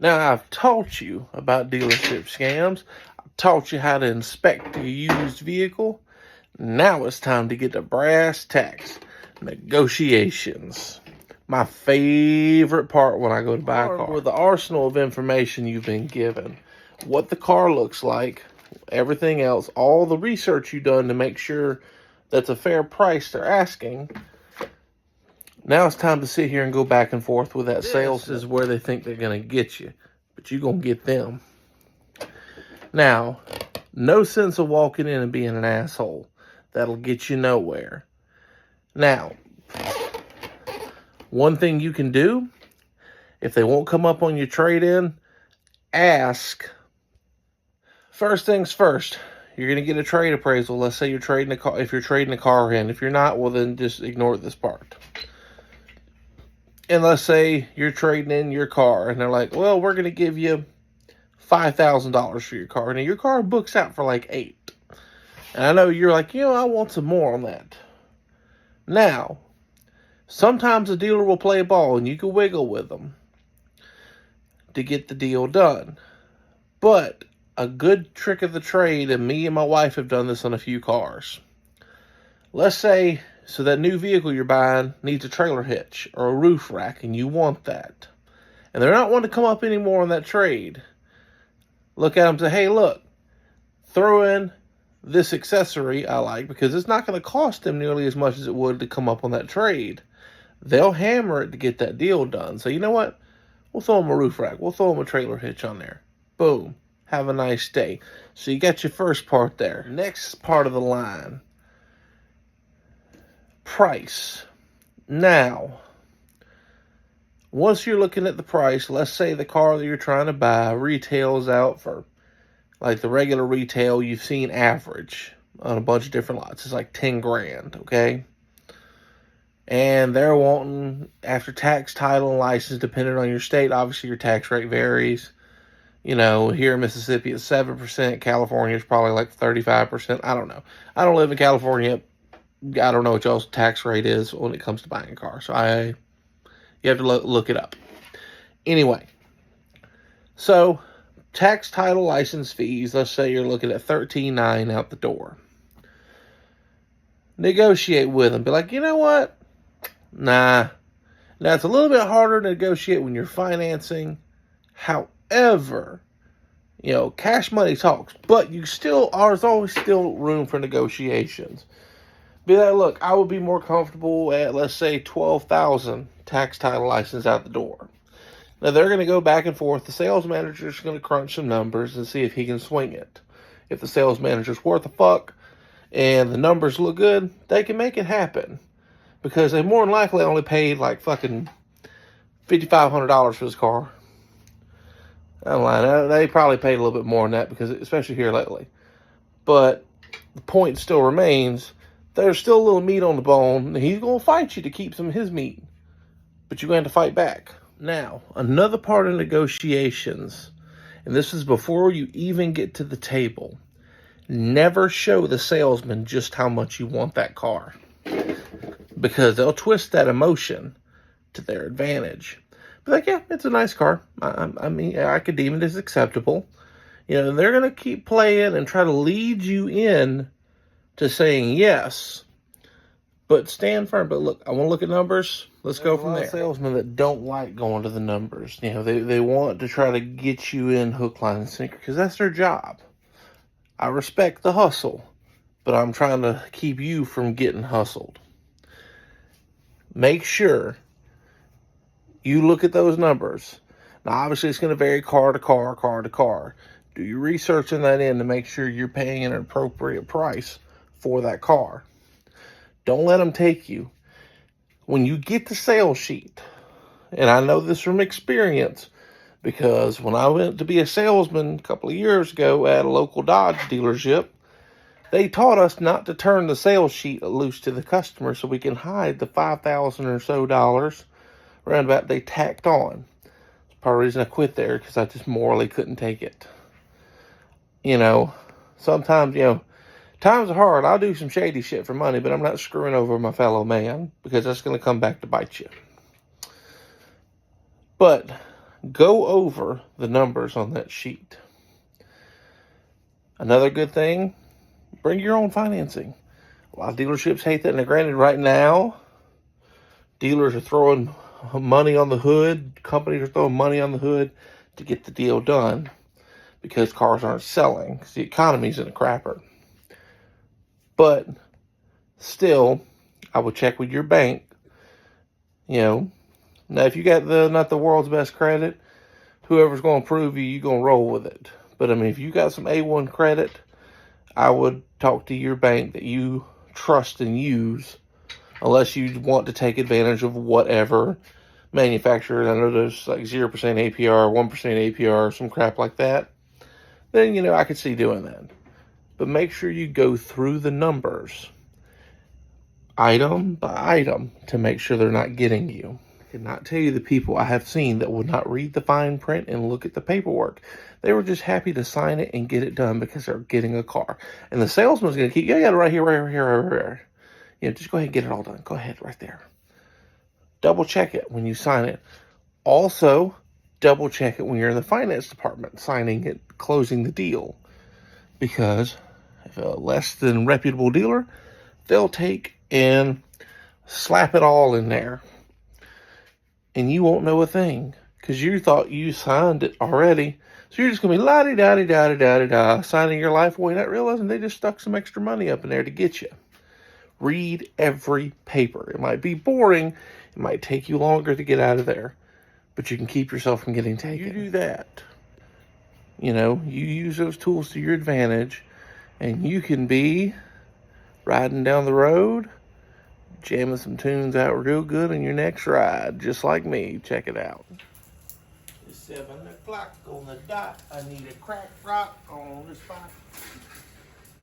Now, I've taught you about dealership scams. I've taught you how to inspect a used vehicle. Now it's time to get to brass tacks. Negotiations. My favorite part when I go to buy a car. With the arsenal of information you've been given, what the car looks like, everything else, all the research you've done to make sure that's a fair price they're asking. Now it's time to sit here and go back and forth with that sales. This is where they think they're going to get you, but you're going to get them. Now, no sense of walking in and being an asshole. That'll get you nowhere. Now, one thing you can do, if they won't come up on your trade-in, ask. First things first, you're going to get a trade appraisal. Let's say you're trading a car. If you're trading a car in, if you're not, well, then just ignore this part. And let's say you're trading in your car, and they're like, well, we're going to give you $5,000 for your car. Now, your car books out for like $8,000. And I know you're like, I want some more on that. Now, sometimes a dealer will play ball, and you can wiggle with them to get the deal done. But a good trick of the trade, and me and my wife have done this on a few cars. Let's say, so that new vehicle you're buying needs a trailer hitch or a roof rack, and you want that. And they're not wanting to come up anymore on that trade. Look at them and say, hey, look, throw in this accessory I like, because it's not going to cost them nearly as much as it would to come up on that trade. They'll hammer it to get that deal done. So you know what? We'll throw them a roof rack. We'll throw them a trailer hitch on there. Boom. Have a nice day. So you got your first part there. Next part of the line. Price. Now, once you're looking at the price, let's say the car that you're trying to buy retails out for, like the regular retail you've seen average on a bunch of different lots. It's like 10 grand, okay? And they're wanting, after tax, title, and license, depending on your state, obviously your tax rate varies. Here in Mississippi it's 7%. California is probably like 35%. I don't know. I don't live in California. I don't know what y'all's tax rate is when it comes to buying a car. So you have to look it up. Anyway, so tax, title, license fees, let's say you're looking at $13,900 out the door. Negotiate with them. Be like, you know what? Nah. Now, it's a little bit harder to negotiate when you're financing. However, cash money talks. But there's always still room for negotiations. Be like, look, I would be more comfortable at, let's say, $12,000 tax, title, license out the door. Now, they're going to go back and forth. The sales manager's going to crunch some numbers and see if he can swing it. If the sales manager's worth a fuck and the numbers look good, they can make it happen. Because they more than likely only paid like fucking $5,500 for this car. I don't lie. They probably paid a little bit more than that, because especially here lately. But the point still remains, there's still a little meat on the bone. He's going to fight you to keep some of his meat. But you're going to have to fight back. Now, another part of negotiations, and this is before you even get to the table, never show the salesman just how much you want that car. Because they'll twist that emotion to their advantage. Be like, yeah, it's a nice car. I mean, I could deem it as acceptable. They're going to keep playing and try to lead you in to saying yes. But stand firm. But look, I want to look at numbers. Let's go from there. Salesmen that don't like going to the numbers. They want to try to get you in hook, line, and sinker, because that's their job. I respect the hustle, but I'm trying to keep you from getting hustled. Make sure you look at those numbers. Now, obviously, it's going to vary car to car. Do your research in that end to make sure you're paying an appropriate price for that car. Don't let them take you. When you get the sales sheet, and I know this from experience, because when I went to be a salesman a couple of years ago at a local Dodge dealership, they taught us not to turn the sales sheet loose to the customer so we can hide the $5,000 or so roundabout they tacked on. It's part of the reason I quit there, because I just morally couldn't take it. Sometimes, times are hard. I'll do some shady shit for money, but I'm not screwing over my fellow man, because that's going to come back to bite you. But go over the numbers on that sheet. Another good thing, bring your own financing. A lot of dealerships hate that. Now, granted, right now, dealers are throwing money on the hood. Companies are throwing money on the hood to get the deal done because cars aren't selling, because the economy's in a crapper. But still, I would check with your bank. Now if you got not the world's best credit, whoever's going to approve you, you're going to roll with it. But I mean, if you got some A1 credit, I would talk to your bank that you trust and use, unless you want to take advantage of whatever manufacturer. I know there's like 0% APR, 1% APR, some crap like that. Then, I could see doing that. But make sure you go through the numbers, item by item, to make sure they're not getting you. I cannot tell you the people I have seen that would not read the fine print and look at the paperwork. They were just happy to sign it and get it done because they're getting a car. And the salesman's going to keep, yeah, right here, right here, right here. Just go ahead and get it all done. Go ahead, right there. Double check it when you sign it. Also, double check it when you're in the finance department, signing it, closing the deal. Because if a less than reputable dealer, they'll take and slap it all in there. And you won't know a thing because you thought you signed it already. So you're just going to be la-di-da-di-da-di-da-di-da, signing your life away, not realizing they just stuck some extra money up in there to get you. Read every paper. It might be boring. It might take you longer to get out of there, but you can keep yourself from getting taken. You do that. You use those tools to your advantage, and you can be riding down the road, jamming some tunes out real good on your next ride, just like me. Check it out. It's 7 o'clock on the dot. I need a crack rock on the spot.